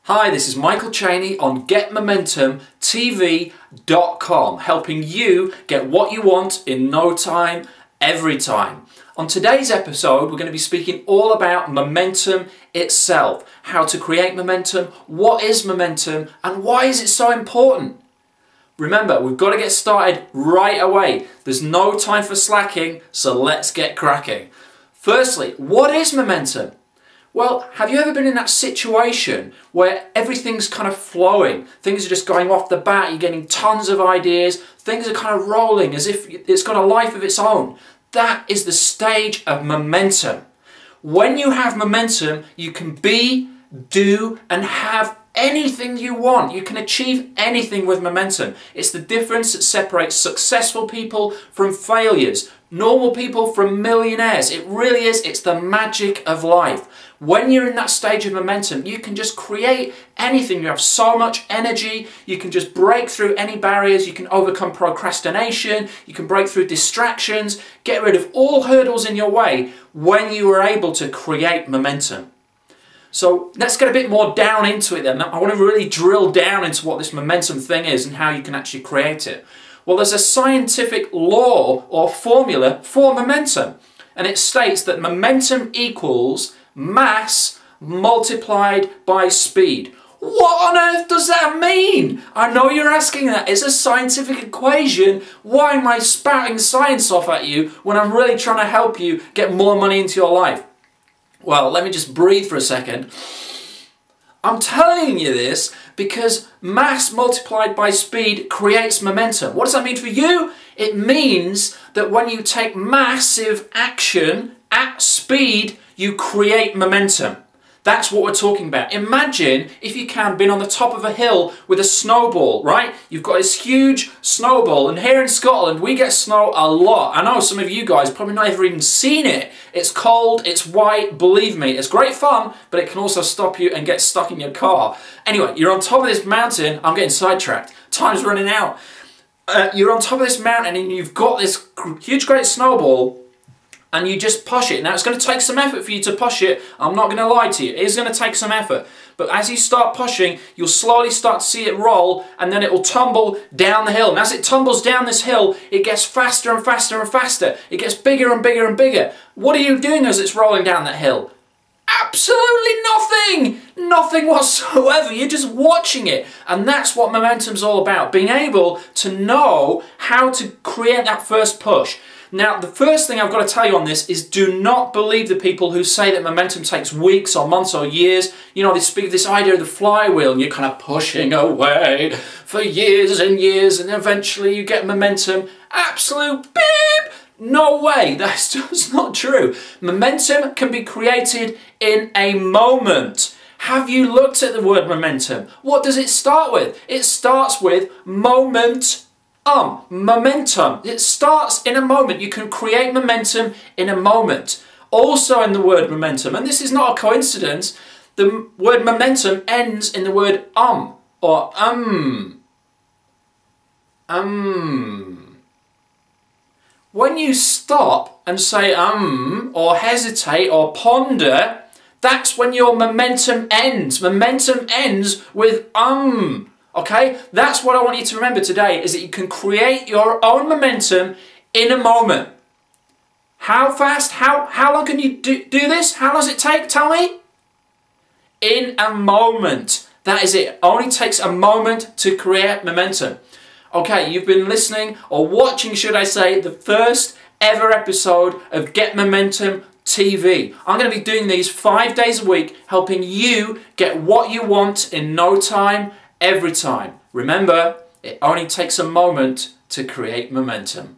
Hi, this is Michael Cheney on GetMomentumTV.com, helping you get what you want in no time, every time. On today's episode, we're going to be speaking all about momentum itself, how to create momentum, what is momentum, and why is it so important. Remember, we've got to get started right away. There's no time for slacking, so let's get cracking. Firstly, what is momentum? Well, have you ever been in that situation where everything's kind of flowing? Things are just going off the bat, you're getting tons of ideas, things are kind of rolling as if it's got a life of its own. That is the stage of momentum. When you have momentum, you can be, do, and have anything you want. You can achieve anything with momentum. It's the difference that separates successful people from failures, normal people from millionaires. It really is. It's the magic of life. When you're in that stage of momentum, you can just create anything. You have so much energy. You can just break through any barriers. You can overcome procrastination. You can break through distractions. Get rid of all hurdles in your way when you are able to create momentum. So let's get a bit more down into it then. I want to really drill down into what this momentum thing is and how you can actually create it. Well, there's a scientific law or formula for momentum, and it states that momentum equals mass multiplied by speed. What on earth does that mean? I know you're asking that. It's a scientific equation. Why am I spouting science off at you when I'm really trying to help you get more money into your life? Well, let me just breathe for a second. I'm telling you this because mass multiplied by speed creates momentum. What does that mean for you? It means that when you take massive action at speed, you create momentum. That's what we're talking about. Imagine, if you can, being on the top of a hill with a snowball, right? You've got this huge snowball, and here in Scotland, we get snow a lot. I know some of you guys probably not even seen it. It's cold, it's white, believe me. It's great fun, but it can also stop you and get stuck in your car. Anyway, you're on top of this mountain. I'm getting sidetracked. Time's running out. You're on top of this mountain, and you've got this huge, great snowball, and you just push it. Now, it's going to take some effort for you to push it. I'm not going to lie to you. It is going to take some effort. But as you start pushing, you'll slowly start to see it roll, and then it will tumble down the hill. And as it tumbles down this hill, it gets faster and faster and faster. It gets bigger and bigger and bigger. What are you doing as it's rolling down that hill? Absolutely nothing! Nothing whatsoever. You're just watching it. And that's what momentum's all about. Being able to know how to create that first push. Now, the first thing I've got to tell you on this is do not believe the people who say that momentum takes weeks or months or years. You know, they speak of this idea of the flywheel, and you're kind of pushing away for years and years, and eventually you get momentum. Absolute beep! No way, that's just not true. Momentum can be created in a moment. Have you looked at the word momentum? What does it start with? It starts with momentum. It starts in a moment. You can create momentum in a moment. Also in the word momentum, and this is not a coincidence, the word momentum ends in the word or When you stop and say or hesitate or ponder, that's when your momentum ends. Momentum ends with Okay, that's what I want you to remember today, is that you can create your own momentum in a moment. How fast, how long can you do this? How long does it take? Tell me. In a moment. That is it. It only takes a moment to create momentum. Okay, you've been listening, or watching, should I say, the first ever episode of Get Momentum TV. I'm going to be doing these 5 days a week, helping you get what you want in no time, every time. Remember, it only takes a moment to create momentum.